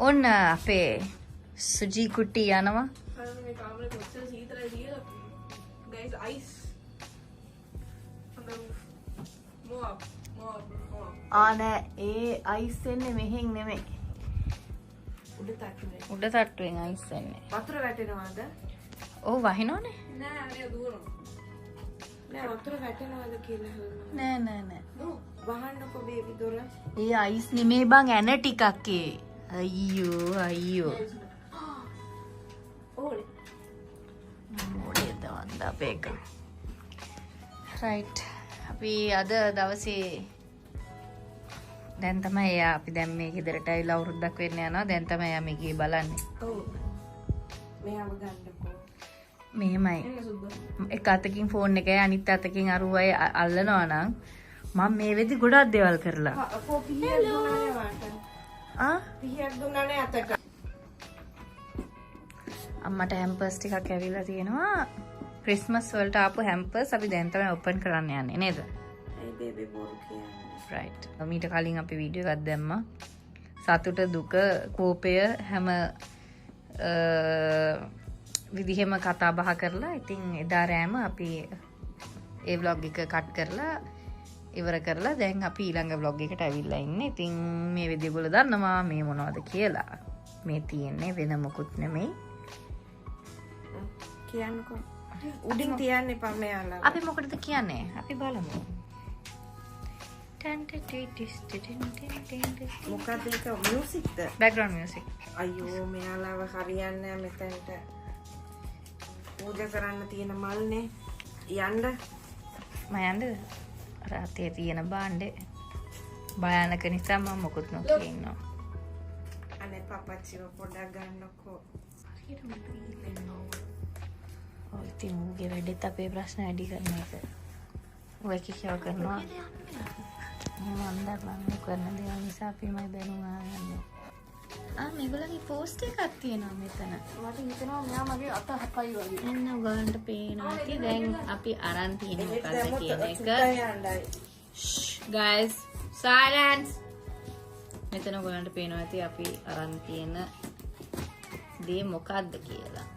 ඔන්න අපේ සුජී කුට්ටි යනවා. මේ කාමරේ කොච්චර සීතලයි කියලා. Guys, ice. More. නෑ ඒ අයිස් එන්නේ මෙහෙන් නෙමෙයි. උඩ තට්ටුවේ. උඩ තට්ටුවෙන් අයිස් එන්නේ. වතුර වැටෙනවද? ඔව් වහිනවනේ. නෑ මේ දුවනවා. නෑ වතුර වැටෙනවද කියලා හොයනවා. නෑ. වහන්නකො බේබි දොර. ඒ අයිස් නෙමෙයි බං ඇන ටිකක් ඒ. අයියෝ. ඕනේ. මොඩේ දවන්ද අපේක. රයිට්. අපි අද දවසේ දැන් තමයි එයා අපි දැන් මේ ගෙදරට ඇවිල්ලා අවුරුද්දක් වෙන්න යනවා. දැන් තමයි එයා මේකේ බලන්නේ. ඔව්. මෙයාව ගන්නකො. මෙහෙමයි. එක අතකින් ෆෝන් එකයි අනිත් අතකින් අරුවයි අල්ලනවා නම් මම මේ වෙදි ගොඩක් දේවල් කරලා. අපෝ පිහියක් දුන්නානේ වාට. පිහියක් දුන්නානේ අතට. අම්මට හැම්පර්ස් ටිකක් ඇවිල්ලා තියෙනවා. ක්‍රිස්මස් වලට ආපු හැම්පර්ස් අපි දැන් තමයි ඕපන් කරන්න යන්නේ නේද? ඒ බේබි බෝල් කියන්නේ. රයිට්. මීට කලින් අපි වීඩියෝ එකක් දැම්මා. සතුට දුක කෝපය හැම විදිහෙම කතා බහ කරලා ඉතින් එදා රෑම අපි ඒ vlog එක කට් කරලා ඉවර කරලා දැන් අපි ඊළඟ vlog එකට ඇවිල්ලා ඉන්නේ. ඉතින් මේ විදිහ ඔයගොල්ලෝ දන්නවා මේ මොනවද කියලා. මේ තියෙන්නේ වෙන මොකුත් නෙමෙයි. කියන්නකෝ. උඩින් තියන්න එපා මෙයාලා. අපි මොකටද කියන්නේ? අපි බලමු. මොකක්ද ඒක මියුසික්ද? Background music. අයියෝ මෙයාලාව හරියන්නේ නැහැ මෙතනට. පූජා කරන්න තියෙන මල්නේ. යන්න. මම යන්නද? අර අතේ තියෙන බාණ්ඩේ භයානක නිසා මම මොකුත් නොකිය ඉන්නවා. අනේ පපච්චිව පොඩ්ඩක් ගන්නකෝ. හරියටම පීලෙනවා. ඔය ඉතින් උගේ වැඩේත් අපේ ප්‍රශ්න වැඩි කරන එක. ඔය කිසියව කරනවා. මම අන්දරලන්න කරන දේවල් නිසා අපිමයි බැනුම් ආගන්නේ. මේගොල්ලන්ගේ පෝස්ට් එකක් තියෙනවා මෙතන. මට හිතෙනවා මෙයා මගේ අත හපයි වගේ. එන්න ඔයගලන්ට පේනවා ඇති. දැන් අපි අරන් තියෙන මොකක්ද කියන එක. guys silence. මෙතන ඔයගලන්ට පේනවා ඇති අපි අරන් තියෙන දේ මොකක්ද කියලා.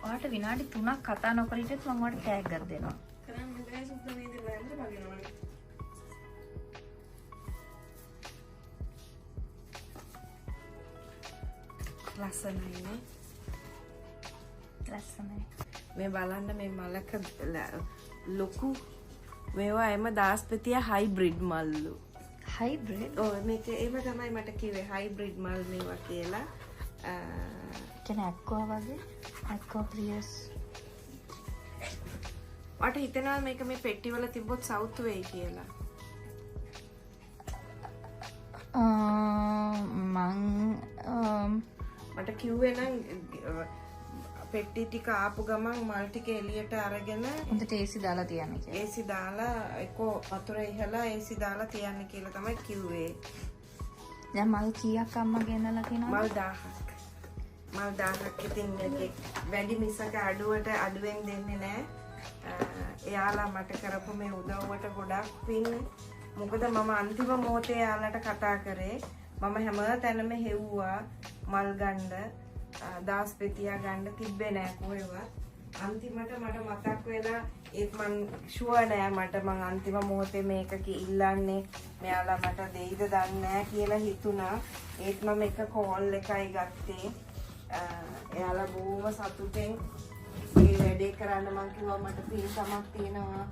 ඔයාට විනාඩි 3ක් කතා නොකර ඉඳිත් මම ඔයාට ටැග් එකක් දෙනවා. කරන්නේ නැහැ සුද්ධ වේද වැන්දර වගේනවනේ. ලස්සනයිනේ. ලස්සනයි. මේ බලන්න මේ මලක ලොකු මේවා එම දාස්පතිය හයිබ්‍රිඩ් මල්ලු. හයිබ්‍රිඩ්? ඔව් මේක එහෙම තමයි මට කිව්වේ හයිබ්‍රිඩ් මල් මේවා කියලා. කියන්නේ ඇක්වා වගේ? ඇක්වා ප්‍රියස්. මට හිතෙනවා මේක මේ පෙට්ටිවල තිබ්බොත් සවුත් වෙයි කියලා. මට කිව්වේ නම් පෙට්ටි ටික ආපු ගමන් මල් ටික එළියට අරගෙන හොඳට AC දාලා තියන්න කියලා. AC දාලා එක්කෝ වතුර ඉහලා AC දාලා තියන්න කියලා තමයි කිව්වේ. දැන් මල් කීයක් අම්මා ගෙනලා තියනවද? මල් 1000ක්. මල් 1000ක් ඉතින් මේකේ වැඩි මිසක අඩුවෙන් දෙන්නේ නැහැ. එයාලා මට කරපු මේ උදව්වට ගොඩක් පින්. මොකද මම අන්තිම මොහොතේ එයාලට කතා කරේ. මම හැම තැනම හෙව්වා මල් ගන්න, දාස්පෙතියා ගන්න තිබ්බේ නෑ කොහෙවත්. අන්තිමට මට මතක් වෙලා ඒත් මං ෂුවර් නෑ මං අන්තිම මොහොතේ මේක ඉල්ලන්නේ මෙයාලා මට දෙයිද දන්නේ නෑ කියලා හිතුණා. ඒත් මම එක කෝල් එකයි ගත්තේ. එයාලා බොහොම සතුටෙන් මේ වැඩේ කරන්න මං කිව්වා මට පින්කමක් තියෙනවා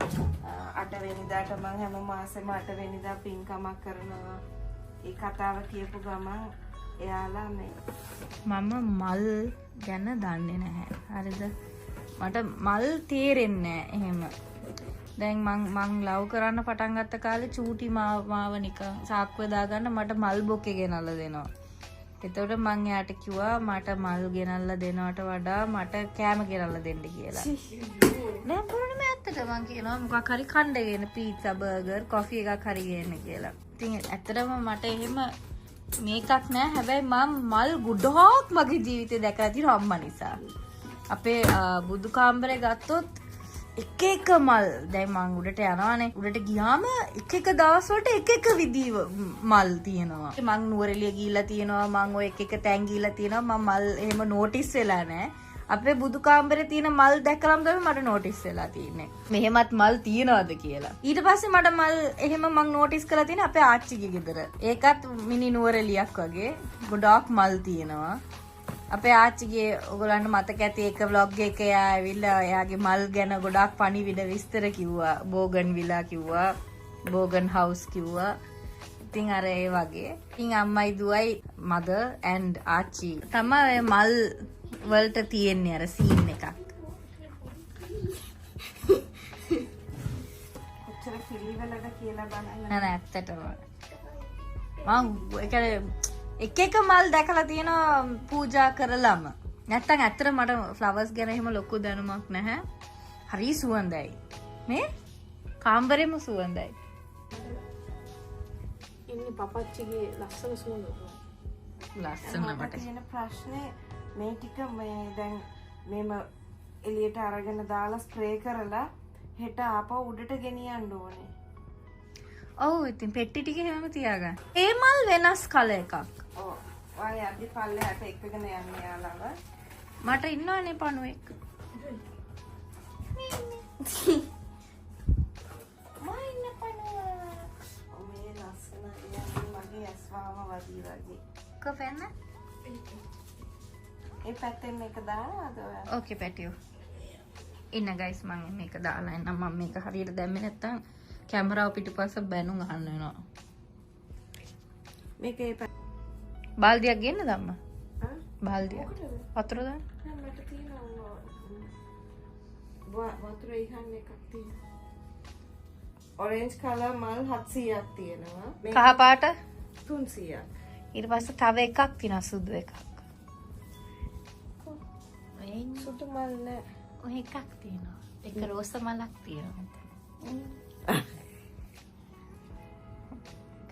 8 වෙනිදාට මං හැම මාසෙම 8 වෙනිදා පින්කමක් කරනවා. ඒ කතාව කියපු ගමන් එයාලා මම මල් ගැන දන්නේ නැහැ. හරිද? මට මල් තේරෙන්නේ නැහැ එහෙම. දැන් මං ලව් කරන්න පටන් ගත්ත කාලේ චූටි මාව නිකන් සාක්කුව දාගන්න මට මල් බොකේ ගෙනල්ලා දෙනවා. එතකොට මං එයාට කිව්වා මට මල් ගෙනල්ලා දෙනවට වඩා මට කෑම ගෙනල්ලා දෙන්න කියලා. දැන් බොරුනේ ඇත්තට මං කියනවා මොකක් හරි කණ්ඩගෙන පීට්සා බර්ගර් කොෆි එකක් හරි ගේන්න කියලා. ඉතින් ඇත්තටම මට එහෙම මේකක් නෑ. හැබැයි මම මල් ගොඩක් මගේ ජීවිතේ දැකලා තියෙනවා අම්මා නිසා. අපේ බුදු කාමරේ ගත්තොත් එක මල් දැන් මං උඩට යනවානේ. උඩට ගියාම එක දවස් වලට එක විදිහ මල් තියෙනවා. මං නුවරඑළිය ගිහිල්ලා තියෙනවා. මං ඔය එක තැන් ගිහිල්ලා තියෙනවා. මම මල් එහෙම නෝටිස් වෙලා නැහැ. අපේ බුදු කාමරේ තියෙන මල් දැක්කලම තමයි මට නෝටිස් වෙලා තියෙන්නේ. මෙහෙමත් මල් තියනවාද කියලා. ඊට පස්සේ මට මල් එහෙම මං නෝටිස් කරලා තියෙන්නේ අපේ ආච්චිගේ ගෙදර. ඒකත් මිනි නුවරඑළියක් වගේ. ගොඩාක් මල් තියෙනවා. අපේ ආච්චිගේ ඔයගොල්ලන්ට මතක ඇති එක vlog එකක එයා ඇවිල්ලා එයාගේ මල් ගැන ගොඩාක් පණිවිඩ විස්තර කිව්වා. බෝගන් විලා කිව්වා. බෝගන් හවුස් කිව්වා. ඉතින් අර ඒ වගේ. ඉතින් අම්මයි දුවයි mother and ආච්චි තමයි මල් වලට තියෙන්නේ අර සීන් එකක්. කොච්චර පිළිවෙලද කියලා බලන්න. නෑ ඇත්තටම. මම එක මල් දැකලා තියෙනවා පූජා කරලම. නැත්තම් ඇත්තට මට ෆ්ලවර්ස් ගැන එහෙම ලොකු දැනුමක් නැහැ. හරි සුවඳයි. මේ කාමරෙම සුවඳයි. ඉන්නේ පපච්චිගේ ලස්සන සුවඳ. ලස්සන මට. තියෙන ප්‍රශ්නේ මේ ටික මේ දැන් මේම එළියට අරගෙන දාලා ස්ප්‍රේ කරලා හෙට ආපහු උඩට ගෙනියන්න ඕනේ. ඔව් ඉතින් පෙට්ටි ටික හැම තියාගන්න. ඒ මල් වෙනස් කල එකක්. ඔව්. ඔය අදි පල්ලෙහාට එකගෙන යන්නේ යාලව. මට ඉන්නවනේ පණුවෙක්. මයින්න පණුව. මේ ලස්සනයි මගේ ඇස්වාම වදී වගේ. කොපෙන්න? ඒ පැත්තෙන් එක දාලාද ඔය? ඕකේ පැටියෝ. ඉන්න ගයිස් මම මේක දාලා එන්නම්. මම මේක හරියට දැම්මේ නැත්තම් කැමරාව පිටුපස්ස බැනුම් අහන්න වෙනවා. මේකේ බාල්දියක් ගෙන්න දම්ම. ආ බාල්දිය. වතුර දාන්න. මට තියෙනවා වතුර ඉහන්න එකක් තියෙනවා. ඔරෙන්ජ් කලර් මල් 700ක් තියෙනවා. කහ පාට 300ක්. ඊට පස්සේ තව එකක් තියෙනවා සුදු එකක්. සුදු මල් නෑ. ඔය එකක් තියෙනවා. එක රෝස මලක් තියෙනවා.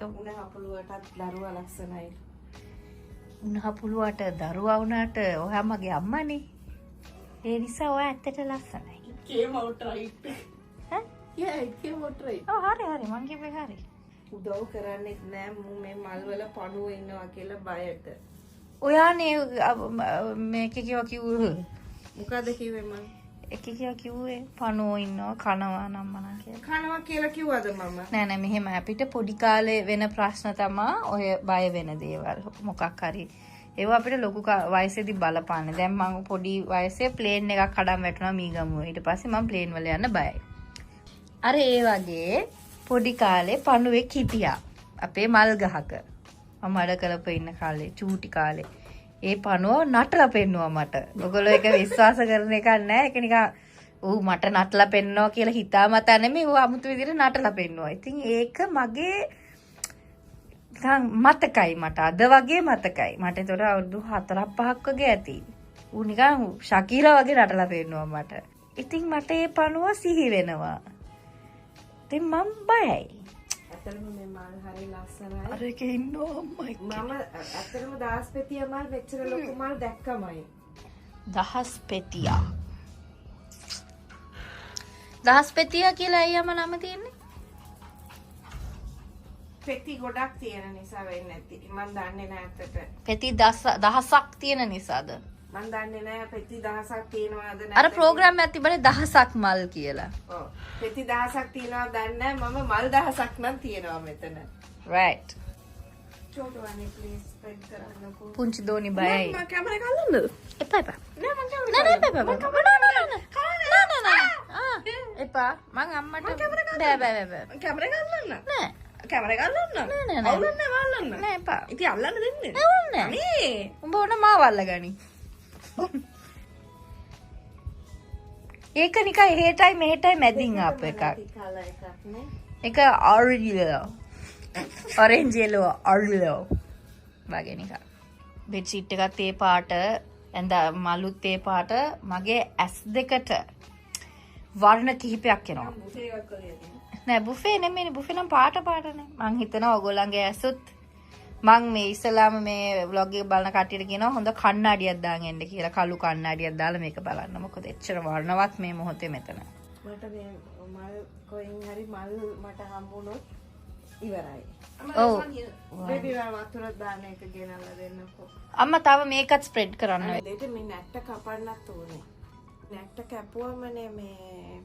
උණ හපුලුවටත් දරුවා ලස්සනයි. උණ හපුලුවට දරුවා වුණාට ඔයා මගේ අම්මනේ. ඒ නිසා ඔයා ඇත්තට ලස්සනයි. came out right. ඈ? Yeah, it came out right. ඔව් හරි මං කිව්වේ හරි. උදව් කරන්නේ නෑ මු මේ මල් වල පණුව ඉන්නවා කියලා බයට. ඔයානේ මේක කිව්වේ මොකද කිව්වේ මං? කිව්වේ පණුව ඉන්නවා කනවා නම් මනා කියලා. කනවා කියලා කිව්වද මම? නෑ මෙහෙම අපිට පොඩි කාලේ වෙන ප්‍රශ්න තමා ඔය බය වෙන දේවල් මොකක් හරි ඒව අපිට ලොකු වයසේදී බලපාන්නේ. දැන් මම පොඩි වයසේ ප්ලේන් එකක් කඩන් වැටුණා මීගමුව. ඊට පස්සේ මම ප්ලේන් වල යන්න බයයි. අර ඒ වගේ පොඩි කාලේ පණුවෙක් හිටියා. අපේ මල් ගහක. මම වැඩ කරපු ඉන්න කාලේ චූටි කාලේ. ඒ පණුව නටලා පෙන්නුවා මට. ඔයගොල්ලෝ ඒක විශ්වාස කරන එකක් නෑ. ඒක නිකන් ඌ මට නටලා පෙන්නවා කියලා හිතාමතා නෙමෙයි. ඌ 아무තු විදිහට නටලා පෙන්නුවා. ඉතින් ඒක මගේ මතකයි මට අද වගේ මතකයි. මට ඒතර අවුරුදු 4-5ක් වගේ ඇති. ඌ නිකන් ශකීරා වගේ නටලා පෙන්නුවා මට. ඉතින් මට ඒ පණුව සිහි වෙනවා. ඉතින් මම බයයි. ඇත්තටම මේ මල් හරි ලස්සනයි. අර එකේ ඉන්නවා අම්මයි. මම ඇත්තටම දහස් පෙතිය මල් මෙච්චර ලොකු මල් දැක්කමයි. දහස් පෙතියා. දහස් පෙතියා කියලා අයියාම නම තියෙන්නේ? පෙති ගොඩක් තියෙන නිසා වෙන්නේ නැති. මම දන්නේ නෑ ඇත්තට. පෙති දහසක් තියෙන නිසාද? මම දන්නේ නෑ පෙති දහසක් තියෙනවද නැද්ද? අර ප්‍රෝග්‍රෑම් එකක් තිබුණේ දහසක් මල් කියලා. ඔව්. පෙති දහසක් තියෙනවද දන්නේ නෑ. මම මල් දහසක් නම් තියෙනවා මෙතන. right. චෝටුවනේ ප්ලීස් ස්පෙන්ඩ් කරන්නකෝ. පුංචි දෝනි බයයි. මම කැමරේ ගන්නද? එපා. නෑ මම එපා. මං අම්මට බෑ. කැමරේ ගන්නන්න. නෑ. කැමරේ ගන්නන්න. නෑ. අවුලන්නේ වල්ලන්න. නෑ එපා. ඉතින් අල්ලන්න දෙන්නේ. නෑ. අනේ. උඹ ඕන මාව අල්ලගනි. ඒක නිකන් එහෙටයි මෙහෙටයි මැදින් ආපු එකක්. කලර් එකක් නේ. ඒක ඔරිජිනල්. Orange yellow original. වගේ නිකන්. බෙඩ් ෂීට් එකත් ඒ පාට ඇඳ මලුත් ඒ පාට මගේ ඇස් දෙකට වර්ණ කිහිපයක් එනවා. බුෆේ එකක් කරේ තියෙනවා. නෑ බුෆේ නෙමෙයි බුෆේ නම් පාටනේ. මං හිතනවා ඔයගොල්ලන්ගේ ඇසුත් මං මේ ඉස්සලාම මේ vlog එක බලන කට්ටියට කියනවා හොඳ කණ්ණාඩියක් දාන් එන්න කියලා. කළු කණ්ණාඩියක් දාලා මේක බලන්න. මොකද එච්චර වර්ණවත් මේ මොහොතේ මෙතන. මට මේ මල් කොයින් හරි මල් මට හම්බුනොත් ඉවරයි. ඔව්. බේබි වතුර දාන එක ගෙනල්ලා දෙන්නකෝ. අම්මා තව මේකත් ස්ප්‍රෙඩ් කරන්න. දෙට මේ නැට්ට කපන්නත් ඕනේ. නැට්ට කැපුවමනේ මේ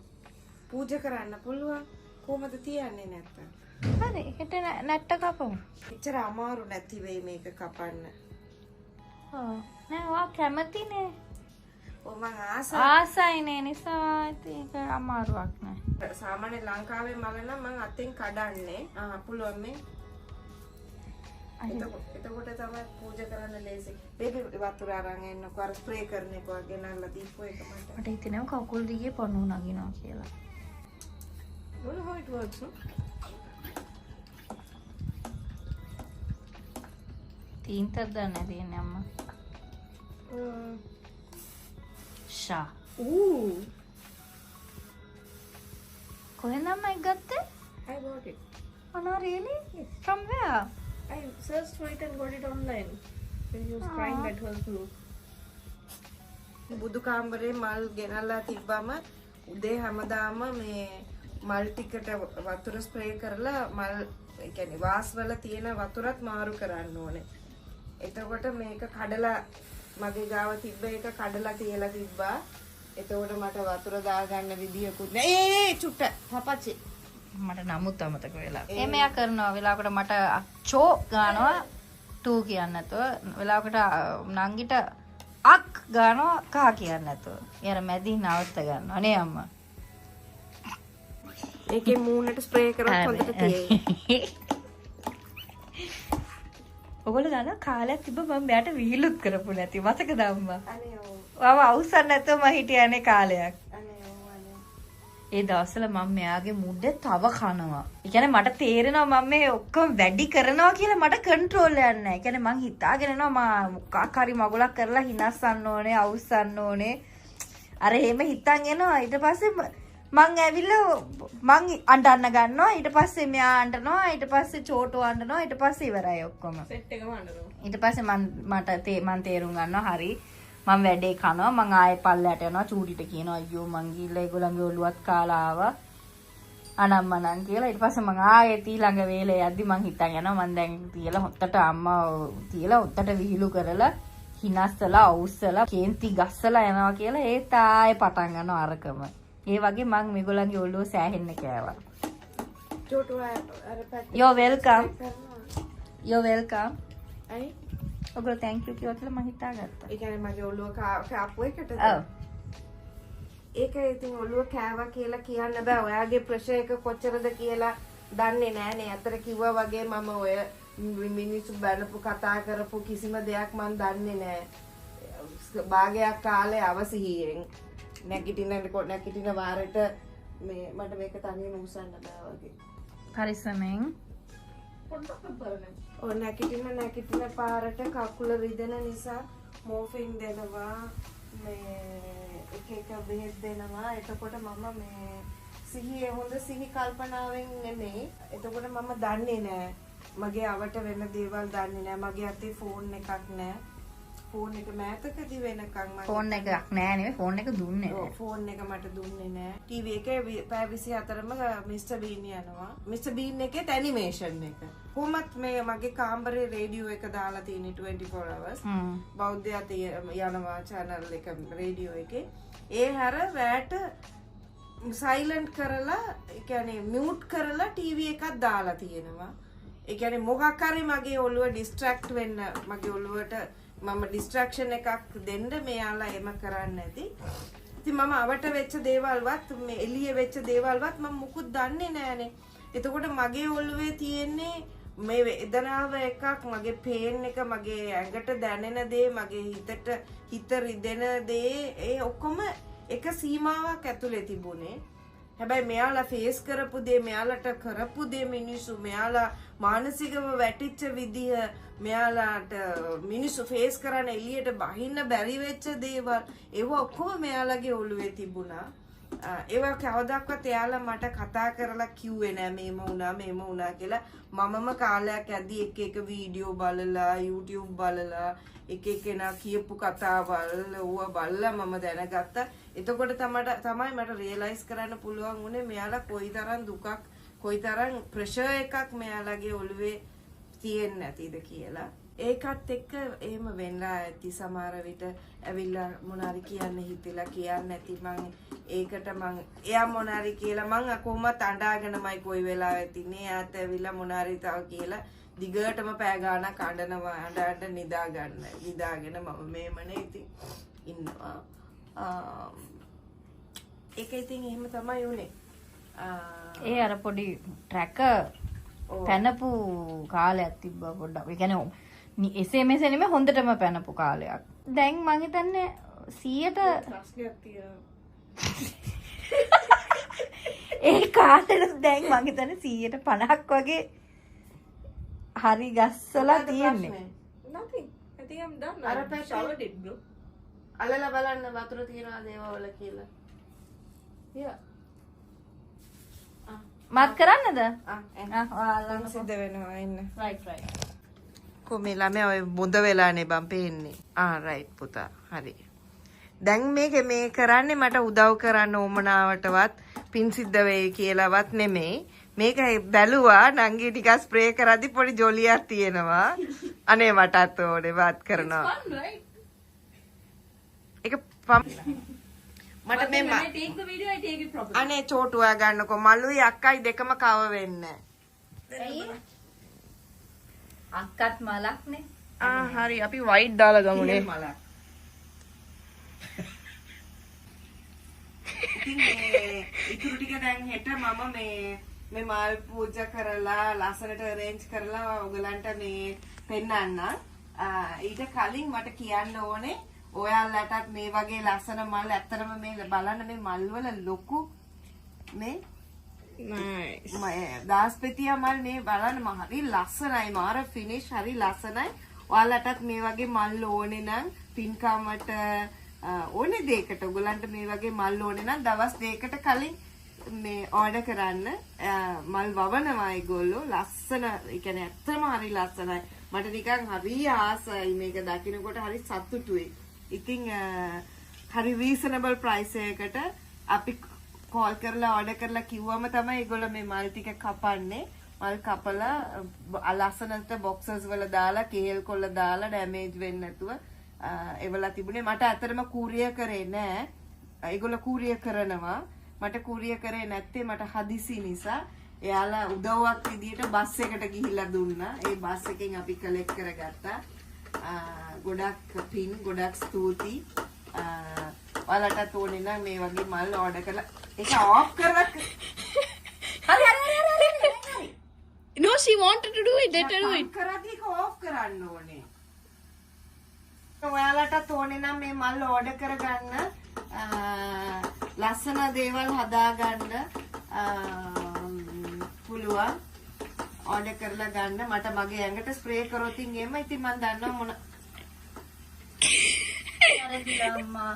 පූජා කරන්න පුළුවන්. කොහමද තියන්නේ නැත්තම්? හරි හෙට නැට්ට කපමු. එච්චර අමාරු නැති වෙයි මේක කපන්න. ඔව් නෑ ඔයා කැමතිනේ. ඔව් මං ආසයිනේ නිසා ඉතින් ඒක අමාරුවක් නෑ. සාමාන්‍ය ලංකාවේ මල නම් මං අතෙන් කඩන්නේ. පුළුවන් මේ. එතකොට තමයි පූජා කරන්න ලේසි. බේබි වතුර අරන් එන්නකෝ අර ස්ප්‍රේ කරන එක වගේ ගෙනල්ලා දීපුවා එක මට. මට හිතෙනවා කකුල් දිගේ පණු නගිනවා කියලා. Don't know how it works, no? තීන්තක් දාන්න තියෙන්නේ අම්මා. ෂා. Ooh, කොහෙන්ද අම්මා ඒක ගත්තේ? I got it. Oh no, really? From where? I searched for it and got it online. When he was crying that was blue. බුදු කාමරේ මල් ගෙනල්ලා තිබ්බම උදේ හැමදාම මේ මල් ටිකට වතුර ස්ප්‍රේ කරලා මල් ඒ කියන්නේ වාස් වල තියෙන වතුරත් මාරු කරන්න ඕනේ. එතකොට මේක කඩලා මගේ ගාව තිබ්බ එක කඩලා තියලා තිබ්බා. එතකොට මට වතුර දාගන්න විදියකුත් නෑ. ඒ චුට්ට පපච්චි. මට නමුත් අමතක වෙලා. එමෙයා කරනවා වෙලාවකට මට චෝ ගානවා 2 කියන්නේ නැතුව වෙලාවකට නංගිට අක් ගානවා කා කියන්නේ නැතුව. ඊයර මැදින් නවත්ත ගන්නවා නේ අම්මා. ඒකේ මූණට ස්ප්‍රේ කරොත් හොඳට තියෙයි. ඔයගොල්ලෝ දන්නවා කාලයක් තිබ්බ මම බෑට විහිළුත් කරපු නැති මතකද අම්මා? අනේ ඔව්. මම අවුස්සන්න නැතුව මම හිටියනේ කාලයක්. අනේ ඔව් අනේ. ඒ දවස්වල මම මෙයාගේ මුඩ තව කනවා. ඒ කියන්නේ මට තේරෙනවා මම මේ ඔක්කොම වැඩි කරනවා කියලා මට කන්ට්‍රෝල් එකක් නැහැ. ඒ කියන්නේ මං හිතාගෙන යනවා මම මොකක් හරි මගුලක් කරලා හිනස්සන්න ඕනේ, අවුස්සන්න ඕනේ. අර එහෙම හිතන් එනවා. ඊට පස්සේ මං ඇවිල්ලා මං අඬන්න ගන්නවා. ඊට පස්සේ මෙයා අඬනවා. ඊට පස්සේ චෝටෝ අඬනවා. ඊට පස්සේ ඉවරයි ඔක්කොම. Set එකම අඬනවා. ඊට පස්සේ මන් තේරුම් ගන්නවා හරි මම වැඩේ කනවා මං ආයේ පල්ලයට යනවා චූටිට කියනවා අයියෝ මං ගිහලා ඒගොල්ලන්ගේ ඔළුවත් කාලා ආවා අනම්මනම් කියලා ඊට පස්සේ මං ආයේ ඊළඟ වේලේ යද්දි මං හිතන් යනවා මං දැන් තියලා හොත්තට අම්මා තියලා හොත්තට විහිළු කරලා හිනස්සලා අවුස්සලා කේන්ති ගස්සලා යනවා කියලා ඒත් ආයේ පටන් ගන්නවා අරකම ඒ වගේ මං මේගොල්ලන්ගේ ඔළුව සෑහෙන්න කෑවා චෝටු අර පැත්ත you're welcome you're welcome අයි ඔගොල්ලෝ thank you කිව්වා කියලා මං හිතාගත්තා ඒ කියන්නේ මගේ ඔළුව කාපු එකටද? ඔව්. ඒක ඉතින් ඔළුව කෑවා කියලා කියන්න බෑ. ඔයාගේ ප්‍රෙෂර් එක කොච්චරද කියලා දන්නේ නෑනේ. අතර කිව්වා වගේ මම ඔය මිනිස්සු බලපු කතා කරපු කිසිම දෙයක් මන් දන්නේ නෑ. භාගයක් කාලේ අවසිහියෙන් නැගිටින වාරෙට මේ මට මේක තනියම උස්සන්න බෑ වගේ. පරිස්සමෙන් පොඩ්ඩක් බලන්න. ඔය නැගිටින පාරට කකුල රිදෙන නිසා මෝෆින් දෙනවා මේ එක බෙහෙත් දෙනවා එතකොට මම මේ සිහියේ හොඳ සිහි කල්පනාවෙන් නෙමෙයි එතකොට මම දන්නේ නෑ මගේ අවට වෙන දේවල් දන්නේ නෑ මගේ අතේ ෆෝන් එකක් නෑ ෆෝන් එක මෑතකදී වෙනකන් මම ෆෝන් එකක් නෑ නෙවෙයි ෆෝන් එක දුන්නේ නෑ. ෆෝන් එක මට දුන්නේ නෑ. ටීවී එකේ පැය 24ම මිස්ටර් බීන් යනවා. මිස්ටර් බීන් එකේ ඇනිමේෂන් එක. කොහොමත් මේ මගේ කාමරේ රේඩියෝ එක දාලා තියෙන 24 hours. බෞද්ධයා යනවා channel එක රේඩියෝ එකේ. ඒ හැර රැට සයිලන්ට් කරලා ඒ කියන්නේ මියුට් කරලා ටීවී එකක් දාලා තියෙනවා. ඒ කියන්නේ මොකක් හරි මගේ ඔළුව ඩිස්ට්‍රැක්ට් වෙන්න මගේ ඔළුවට මම ඩිස්ට්‍රැක්ෂන් එකක් දෙන්න මෙයාලා එම කරන්නේ නැති. ඉතින් මම අවට වෙච්ච දේවල්වත් මේ එළිය වෙච්ච දේවල්වත් මම මුකුත් දන්නේ නැහනේ. එතකොට මගේ ඔළුවේ තියෙන්නේ මේ වේදනාව එකක් මගේ පේන් එක මගේ ඇඟට දැනෙන දේ මගේ හිත රිදෙන දේ ඒ ඔක්කොම එක සීමාවක් ඇතුලේ තිබුණේ. හැබැයි මෙයාලා ෆේස් කරපු දේ මෙයාලට කරපු දේ මිනිස්සු මෙයාලා මානසිකව වැටිච්ච විදිය මෙයාලාට මිනිස්සු ෆේස් කරන එළියට බහින්න බැරි වෙච්ච දේවල් ඒව ඔක්කොම මෙයාලගේ ඔළුවේ තිබුණා. ඒවා කවදාවත් එයාලා මට කතා කරලා කිව්වේ නෑ මේම වුණා කියලා. මමම කාලයක් ඇද්දි එක වීඩියෝ බලලා YouTube බලලා එක එකනා කියපු කතාවල් ඕවා බලලා මම දැනගත්තා. එතකොට තමයි මට රියලයිස් කරන්න පුළුවන් වුණේ මෙයාලා කොයිතරම් දුකක් කොයිතරම් ප්‍රෙෂර් එකක් මෙයාලගේ ඔළුවේ තියෙන්නේ නැතිද කියලා. ඒකත් එක්ක එහෙම වෙන්නලා ඇති සමහර විට ඇවිල්ලා මොනාරි කියන්න හිතෙලා කියන්නේ නැති මං ඒකට මං එයා මොනාරි කියලා මං කොහොමත් අඬාගෙනමයි කොයි වෙලාවෙත් ඉන්නේ. එයාත් ඇවිල්ලා මොනාරි තව කියලා දිගටම පෑ ගානක් අඬනවා අඬ නිදාගෙන මම මේමනේ ඉතින් ඉන්නවා. ඒක ඉතින් එහෙම තමයි උනේ. ඒ අර පොඩි ට්‍රැකර් පැනපු කාලයක් තිබ්බා පොඩ්ඩක්. ඒ කියන්නේ එසේ මෙසේ නෙමෙයි හොඳටම පැනපු කාලයක්. දැන් මං හිතන්නේ 100ට ප්‍රශ්නයක් තියෙනවා. ඒ කාලෙට දැන් මං හිතන්නේ 150ක් වගේ හරි ගස්සලා තියෙන්නේ. Nothing. I think I'm done. අර I පැත්තේ- showered it, bro. අල්ලලා බලන්න වතුර තියනවාද ඒවවල කියලා. Yeah. මත් කරන්නද? ඔයාලා සිද්ධ වෙනවා ඉන්න. Right right. කොමේ ළමයා ඔය මුද වෙලානේ බම් පේන්නේ. රයිට් පුතා. හරි. දැන් මේ කරන්නේ මට උදව් කරන්න ඕමනාවටවත් පින් සිද්ධ වෙයි කියලාවත් නෙමෙයි. මේක බැලුවා නංගි ටිකක් ස්ප්‍රේ කරද්දි පොඩි ජොලියක් තියෙනවා. අනේ මටත් ඕනේ වත් කරනවා. Fun, right? ඒක මට When මේ I take the video, I take it properly. අනේ චෝටුවා ගන්නකො මල්ලුයි අක්කයි දෙකම කව වෙන්නේ. අක්කත් මලක්නේ. හරි අපි වයිට් දාලා ගමුනේ. ඉතින් මේ ඉතුරු ටික දැන් හෙට මම මේ මල් පූජා කරලා ලස්සනට arrange කරලා ඔයගලන්ට මේ පෙන්නන්න. ඊට කලින් මට කියන්න ඕනේ ඔයාලටත් මේ වගේ ලස්සන මල් ඇත්තටම මේ බලන්න මේ මල් වල ලොකු මේ Nice. දාස්පෙතියා මල් මේ බලන්න හරි ලස්සනයි මාර ෆිනිෂ් හරි ලස්සනයි. ඔයාලටත් මේ වගේ මල් ඕනේ නම් පින්කමට ඕනේ දෙයකට ඔයගලන්ට මේ වගේ මල් ඕනේ නම් දවස් දෙකකට කලින් මේ ඕඩර් කරන්න. මල් වවනවා ඒගොල්ලෝ ලස්සන ඒ කියන්නේ ඇත්තම හරි ලස්සනයි. මට නිකන් හරි ආසයි මේක දකින්නකොට හරි සතුටුයි. ඉතින් හරි රීසනබල් ප්‍රයිස් එකකට අපි කෝල් කරලා ඕඩර් කරලා කිව්වම තමයි ඒගොල්ලෝ මේ මල් ටික කපන්නේ. මල් කපලා ලස්සනට බොක්සස් වල දාලා කේල් කොල්ල දාලා ඩැමේජ් වෙන්නේ නැතුව ඒවලා තිබුණේ. මට ඇත්තටම කූරිය කරේ නෑ. ඒගොල්ලෝ කූරිය කරනවා. මට කූරිය කරේ නැත්තේ මට හදිසි නිසා. එයාලා උදව්වක් විදියට බස් එකට ගිහිල්ලා දුන්නා. ඒ බස් එකෙන් අපි කලෙක්ට් කරගත්තා. ගොඩක් පින් ගොඩක් ස්තුතියි. ඔයාලටත් ඕනේ නම් මේ වගේ මල් ඕඩර් කරලා ඒක ඔෆ් කරලා හරි. No, she wanted to do it. Let her do it. කරද්දී ඒක ඔෆ් කරන්න ඕනේ. ඔයාලටත් ඕනේ නම් මේ මල් ඕඩර් කරගන්න ලස්සන දේවල් හදාගන්න පුළුවන්. ඕඩර් කරලා ගන්න. මට මගේ ඇඟට ස්ප්‍රේ කරොත් එහෙම ඉතින් මම දන්නවා මොන අම්මා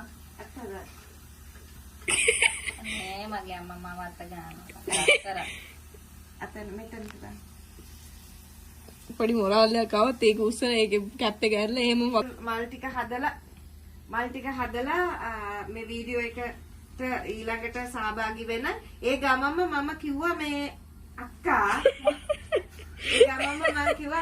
නේ මගේ අම්මා මාව අත ගන්නවා. අතන මෙතන තිබා. පොඩි මොරාලයක් આવත් ඒක උස්සන ඒකේ කැප් එක ඇරලා එහෙම මල් ටික හදලා මේ වීඩියෝ එකට ඊළඟට සහභාගී වෙන්න. ඒ ගමම මම කිව්වා මේ අක්කා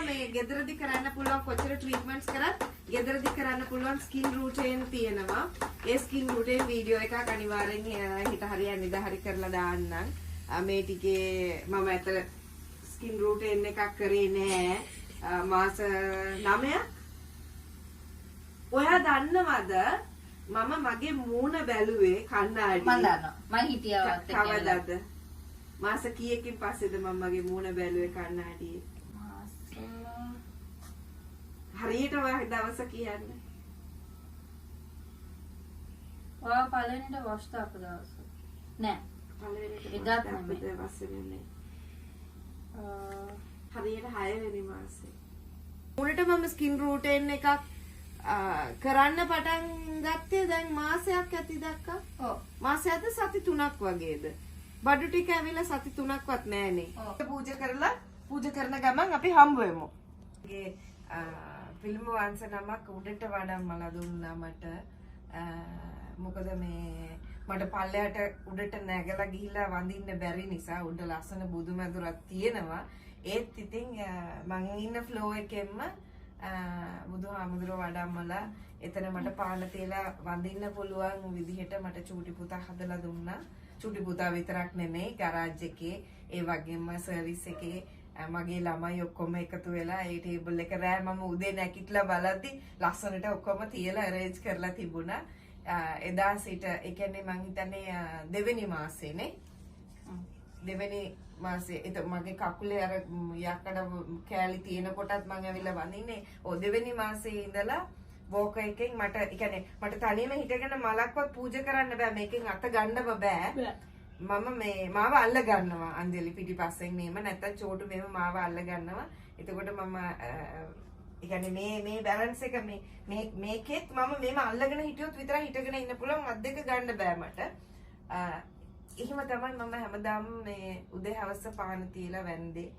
මේ ගෙදරදි කරන්න පුළුවන් කොච්චර ට්‍රීට්මන්ට්ස් කරත් ගෙදරදි කරන්න පුළුවන් ස්කින් රූටීන් තියෙනවා. ඒ ස්කින් රූටීන් වීඩියෝ එකක් අනිවාර්යෙන් හිත හරිය නිදහරි කරලා දාන්නම්. මේ ටිකේ මම ඇතල ස්කින් රූටීන් එකක් කරේ නෑ. මාස 9ක්. ඔයා දන්නවද මම මගේ මූණ බැලුවේ කණ්ණාඩියේ. මම දන්නවා. මම හිටියවත් කවදාද? මාස කීයකින් පස්සේද මම මගේ මූණ බැලුවේ කණ්ණාඩියේ? හරියට ඔය දවස කියන්නේ. ඔයා පළවෙනිට වොෂ් දාපු දවස. නෑ. පළවෙනිට එදාත් නෙමෙයි. දවසේ හරියට 6 වෙනි මාසේ. මුලට මම ස්කින් රූටීන් එකක් කරන්න පටන් ගත්තේ දැන් මාසයක් ඇති දක්කා. ඔව්. මාසයක්ද සති 3ක් වගේද? බඩු ටික ඇවිල්ලා සති 3ක්වත් නෑනේ. පූජා කරන ගමන් අපි හම්බ වෙමු. ඒ ෆිල්ම් වංශ නමක් උඩට වඩම්මලා දුන්නා මට. මොකද මේ මට පල්ලයට උඩට නැගලා ගිහිල්ලා වඳින්න බැරි නිසා උඩ ලස්සන බුදුමැදුරක් තියෙනවා. ඒත් ඉතින් මං ඉන්න ෆ්ලෝ එකෙන්ම බුදුහාමුදුරුවෝ වඩම්මලා එතන මට පාන තියලා වඳින්න පුළුවන් විදිහට මට චූටි පුතා හදලා දුන්නා. චූටි පුතා විතරක් නෙමෙයි ගරාජ් එකේ ඒ වගේම සර්විස් එකේ මගේ ළමයි ඔක්කොම එකතු වෙලා ඒ ටේබල් එක රෑ මම උදේ නැගිටලා බලද්දි ලස්සනට ඔක්කොම තියලා අරේන්ජ් කරලා තිබුණා. එදා සිට ඒ කියන්නේ මං හිතන්නේ දෙවෙනි මාසෙනේ. දෙවෙනි මාසේ ඒක මගේ කකුලේ අර යකඩ කෑලි තියෙන කොටත් මං ඇවිල්ලා වඳින්නේ. ඔය දෙවෙනි මාසේ ඉඳලා වෝක එකෙන් මට ඒ කියන්නේ මට තනියම හිටගෙන මලක්වත් පූජා කරන්න බෑ. මේකෙන් අත ගන්නව බෑ. මම මේ මාව අල්ල ගන්නවා අන්ජලි පිටිපස්සෙන් මෙහෙම නැත්තම් චෝටු මෙහෙම මාව අල්ල ගන්නවා. එතකොට මම ඒ කියන්නේ මේ බැලන්ස් එක මේකෙත් මම මෙහෙම අල්ලගෙන හිටියොත් විතරයි හිටගෙන ඉන්න පුළුවන්. අත් දෙක ගන්න බෑ මට. එහෙම තමයි මම හැමදාම මේ උදේ හවස පාන තියලා වැන්දේ.